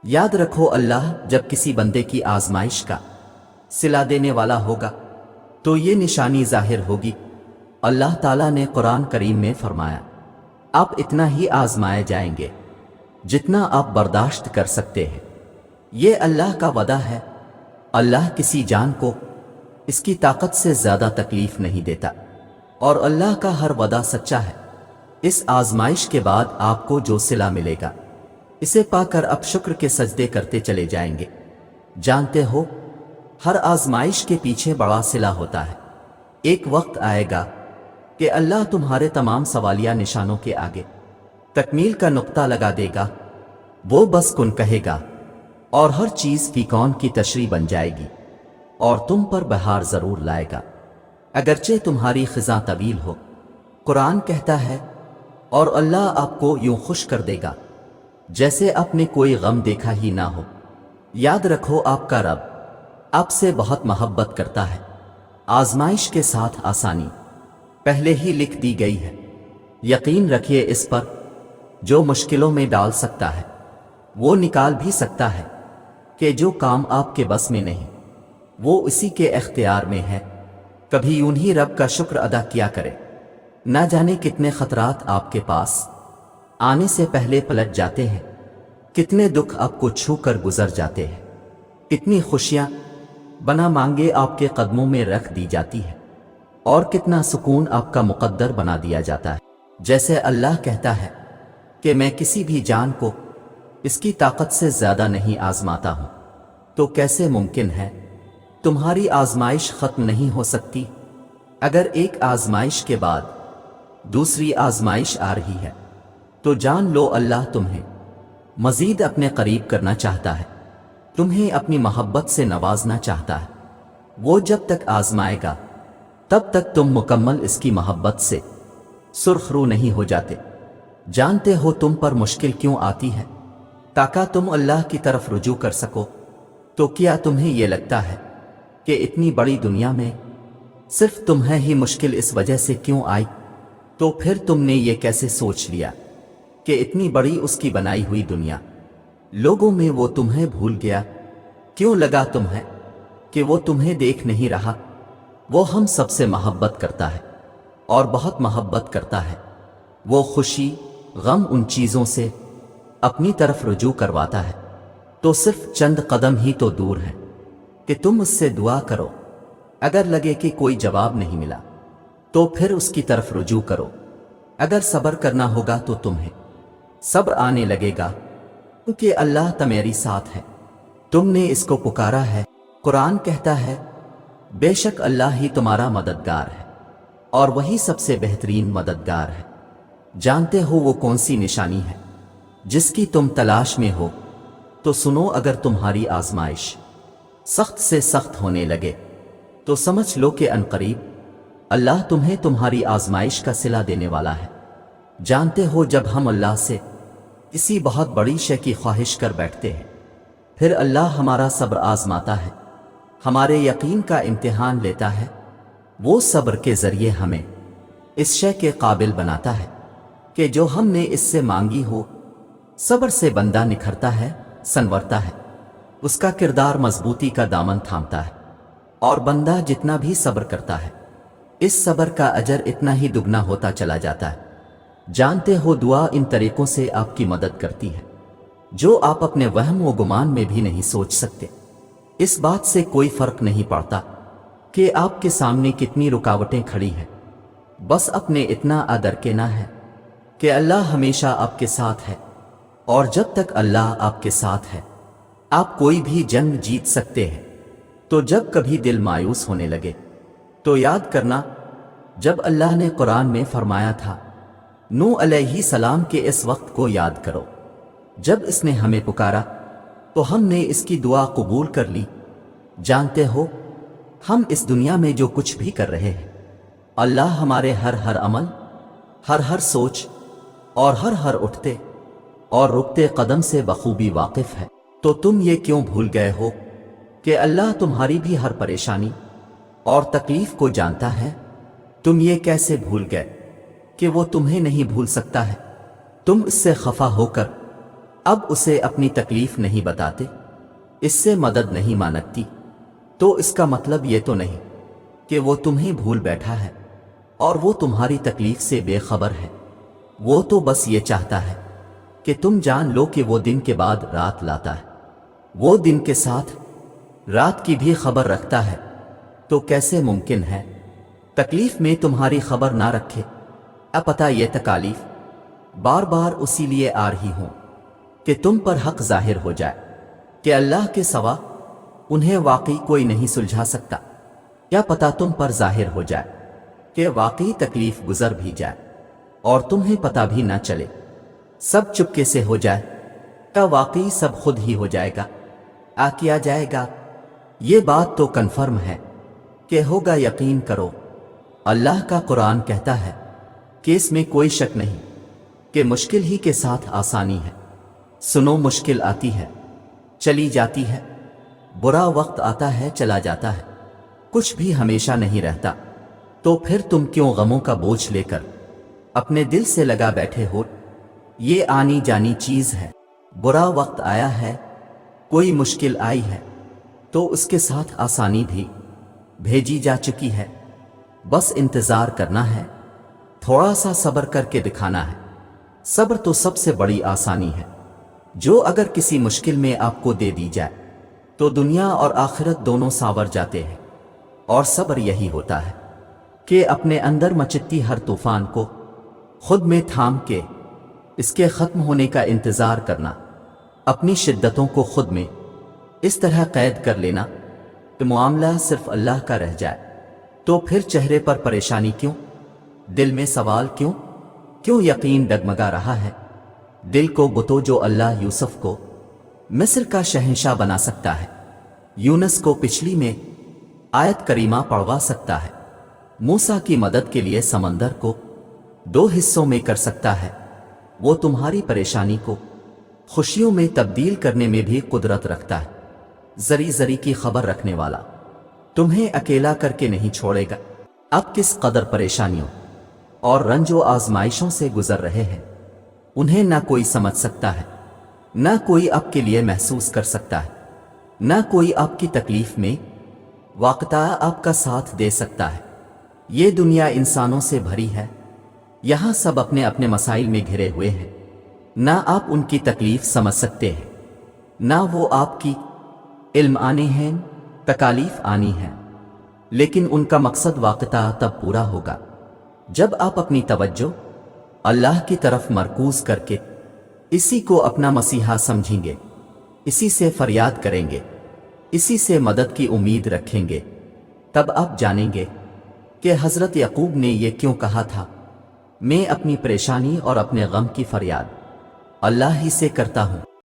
याद रखो अल्लाह जब किसी बंदे की आजमाइश का सिला देने वाला होगा तो ये निशानी जाहिर होगी। अल्लाह ताला ने कुरान करीम में फरमाया, आप इतना ही आजमाए जाएंगे जितना आप बर्दाश्त कर सकते हैं। ये अल्लाह का वदा है। अल्लाह किसी जान को इसकी ताकत से ज्यादा तकलीफ नहीं देता और अल्लाह का हर वदा सच्चा है। इस आजमाइश के बाद आपको जो सिला मिलेगा इसे पाकर अब शुक्र के सजदे करते चले जाएंगे। जानते हो, हर आजमाइश के पीछे बड़ा सिला होता है। एक वक्त आएगा कि अल्लाह तुम्हारे तमाम सवालिया निशानों के आगे तकमील का नुक्ता लगा देगा। वो बस कुन कहेगा और हर चीज की कौन की तशरी बन जाएगी और तुम पर बहार जरूर लाएगा, अगरचे तुम्हारी खिजा तवील हो। कुरान कहता है, और अल्लाह आपको यूं खुश कर देगा जैसे आपने कोई गम देखा ही ना हो। याद रखो, आपका रब आपसे बहुत मोहब्बत करता है। आजमाइश के साथ आसानी पहले ही लिख दी गई है। यकीन रखिए इस पर, जो मुश्किलों में डाल सकता है वो निकाल भी सकता है कि जो काम आपके बस में नहीं वो इसी के इख्तियार में है। कभी यूं ही रब का शुक्र अदा किया करे। ना जाने कितने खतरात आपके पास आने से पहले पलट जाते हैं, कितने दुख आपको छू कर गुजर जाते हैं, कितनी खुशियां बना मांगे आपके कदमों में रख दी जाती है और कितना सुकून आपका मुकद्दर बना दिया जाता है। जैसे अल्लाह कहता है कि मैं किसी भी जान को इसकी ताकत से ज्यादा नहीं आजमाता हूं, तो कैसे मुमकिन है तुम्हारी आजमाइश खत्म नहीं हो सकती? अगर एक आजमाइश के बाद दूसरी आजमाइश आ रही है तो जान लो अल्लाह तुम्हें मजीद अपने करीब करना चाहता है, तुम्हें अपनी मोहब्बत से नवाजना चाहता है। वो जब तक आजमाएगा तब तक तुम मुकम्मल इसकी मोहब्बत से सुर्खरू नहीं हो जाते। जानते हो तुम पर मुश्किल क्यों आती है? ताकि तुम अल्लाह की तरफ रुजू कर सको। तो क्या तुम्हें यह लगता है कि इतनी बड़ी दुनिया में सिर्फ तुम्हें ही मुश्किल इस वजह से क्यों आई? तो फिर तुमने ये कैसे सोच लिया कि इतनी बड़ी उसकी बनाई हुई दुनिया लोगों में वो तुम्हें भूल गया? क्यों लगा तुम्हें कि वो तुम्हें देख नहीं रहा? वो हम सबसे मोहब्बत करता है और बहुत मोहब्बत करता है। वो खुशी गम उन चीजों से अपनी तरफ रुजू करवाता है। तो सिर्फ चंद कदम ही तो दूर है कि तुम उससे दुआ करो। अगर लगे कि कोई जवाब नहीं मिला तो फिर उसकी तरफ रुजू करो। अगर सब्र करना होगा तो तुम्हें सब्र आने लगेगा, क्योंकि अल्लाह तुम्हारी साथ है। तुमने इसको पुकारा है। कुरान कहता है, बेशक अल्लाह ही तुम्हारा मददगार है और वही सबसे बेहतरीन मददगार है। जानते हो वो कौन सी निशानी है जिसकी तुम तलाश में हो? तो सुनो, अगर तुम्हारी आजमाइश सख्त से सख्त होने लगे तो समझ लो कि अनकरीब अल्लाह तुम्हें तुम्हारी आजमाइश का सिला देने वाला है। जानते हो, जब हम अल्लाह से किसी बहुत बड़ी शय की ख्वाहिश कर बैठते हैं फिर अल्लाह हमारा सब्र आजमाता है, हमारे यकीन का इम्तिहान लेता है। वो सब्र के जरिए हमें इस शय के काबिल बनाता है कि जो हमने इससे मांगी हो। सब्र से बंदा निखरता है, संवरता है, उसका किरदार मजबूती का दामन थामता है और बंदा जितना भी सब्र करता है इस सब्र का अजर इतना ही दुगना होता चला जाता है। जानते हो, दुआ इन तरीकों से आपकी मदद करती है जो आप अपने वहम व गुमान में भी नहीं सोच सकते। इस बात से कोई फर्क नहीं पड़ता कि आपके सामने कितनी रुकावटें खड़ी हैं, बस अपने इतना अदरकेना है कि अल्लाह हमेशा आपके साथ है और जब तक अल्लाह आपके साथ है आप कोई भी जंग जीत सकते हैं। तो जब कभी दिल मायूस होने लगे तो याद करना, जब अल्लाह ने कुरान में फरमाया था, नूह अलैहि सलाम के इस वक्त को याद करो जब इसने हमें पुकारा तो हमने इसकी दुआ कबूल कर ली। जानते हो, हम इस दुनिया में जो कुछ भी कर रहे हैं अल्लाह हमारे हर हर अमल, हर हर सोच और हर हर उठते और रुकते कदम से बखूबी वाकिफ है। तो तुम ये क्यों भूल गए हो कि अल्लाह तुम्हारी भी हर परेशानी और तकलीफ को जानता है? तुम ये कैसे भूल गए कि वो तुम्हें नहीं भूल सकता है? तुम इससे खफा होकर اب اسے اپنی تکلیف نہیں بتاتے، اس سے مدد نہیں مانگتی، تو اس کا مطلب یہ تو نہیں کہ وہ تمہیں بھول بیٹھا ہے اور وہ تمہاری تکلیف سے بے خبر ہے۔ وہ تو بس یہ چاہتا ہے کہ تم جان لو کہ وہ دن کے بعد رات لاتا ہے، وہ دن کے ساتھ رات کی بھی خبر رکھتا ہے، تو کیسے ممکن ہے تکلیف میں تمہاری خبر نہ رکھے؟ پتہ یہ تکالیف بار بار اسی لیے آ رہی ہوں کہ تم پر حق ظاہر ہو جائے کہ اللہ کے سوا انہیں واقعی کوئی نہیں سلجھا سکتا۔ کیا پتہ تم پر ظاہر ہو جائے کہ واقعی تکلیف گزر بھی جائے اور تمہیں پتہ بھی نہ چلے، سب چپکے سے ہو جائے، کیا واقعی سب خود ہی ہو جائے گا؟ کیا جائے گا؟ یہ بات تو کنفرم ہے کہ ہوگا، یقین کرو۔ اللہ کا قرآن کہتا ہے کہ اس میں کوئی شک نہیں کہ مشکل ہی کے ساتھ آسانی ہے۔ سنو، مشکل آتی ہے چلی جاتی ہے، برا وقت آتا ہے چلا جاتا ہے، کچھ بھی ہمیشہ نہیں رہتا، تو پھر تم کیوں غموں کا بوجھ لے کر اپنے دل سے لگا بیٹھے ہو؟ یہ آنی جانی چیز ہے، برا وقت آیا ہے، کوئی مشکل آئی ہے تو اس کے ساتھ آسانی بھی بھیجی جا چکی ہے، بس انتظار کرنا ہے، تھوڑا سا صبر کر کے دکھانا ہے۔ صبر تو سب سے بڑی آسانی ہے، جو اگر کسی مشکل میں آپ کو دے دی جائے تو دنیا اور آخرت دونوں ساور جاتے ہیں۔ اور صبر یہی ہوتا ہے کہ اپنے اندر مچتی ہر طوفان کو خود میں تھام کے اس کے ختم ہونے کا انتظار کرنا، اپنی شدتوں کو خود میں اس طرح قید کر لینا کہ معاملہ صرف اللہ کا رہ جائے۔ تو پھر چہرے پر پریشانی کیوں؟ دل میں سوال کیوں؟ کیوں یقین ڈگمگا رہا ہے؟ دل کو بتو جو اللہ یوسف کو مصر کا شہنشاہ بنا سکتا ہے، یونس کو پچھلی میں آیت کریمہ پڑھوا سکتا ہے، موسیٰ کی مدد کے لیے سمندر کو 2 حصوں میں کر سکتا ہے، وہ تمہاری پریشانی کو خوشیوں میں تبدیل کرنے میں بھی قدرت رکھتا ہے۔ ذری ذری کی خبر رکھنے والا تمہیں اکیلا کر کے نہیں چھوڑے گا۔ اب کس قدر پریشانیوں اور رنج و آزمائشوں سے گزر رہے ہیں، انہیں نہ کوئی سمجھ سکتا ہے، نہ کوئی آپ کے لیے محسوس کر سکتا ہے، نہ کوئی آپ کی تکلیف میں واقعہ آپ کا ساتھ دے سکتا ہے۔ یہ دنیا انسانوں سے بھری ہے، یہاں سب اپنے اپنے مسائل میں گھرے ہوئے ہیں، نہ آپ ان کی تکلیف سمجھ سکتے ہیں، نہ وہ آپ کی علم آنے ہیں، تکالیف آنی ہیں، لیکن ان کا مقصد واقعہ تب پورا ہوگا جب آپ اپنی توجہ اللہ کی طرف مرکوز کر کے اسی کو اپنا مسیحا سمجھیں گے، اسی سے فریاد کریں گے، اسی سے مدد کی امید رکھیں گے۔ تب آپ جانیں گے کہ حضرت یعقوب نے یہ کیوں کہا تھا، میں اپنی پریشانی اور اپنے غم کی فریاد اللہ ہی سے کرتا ہوں۔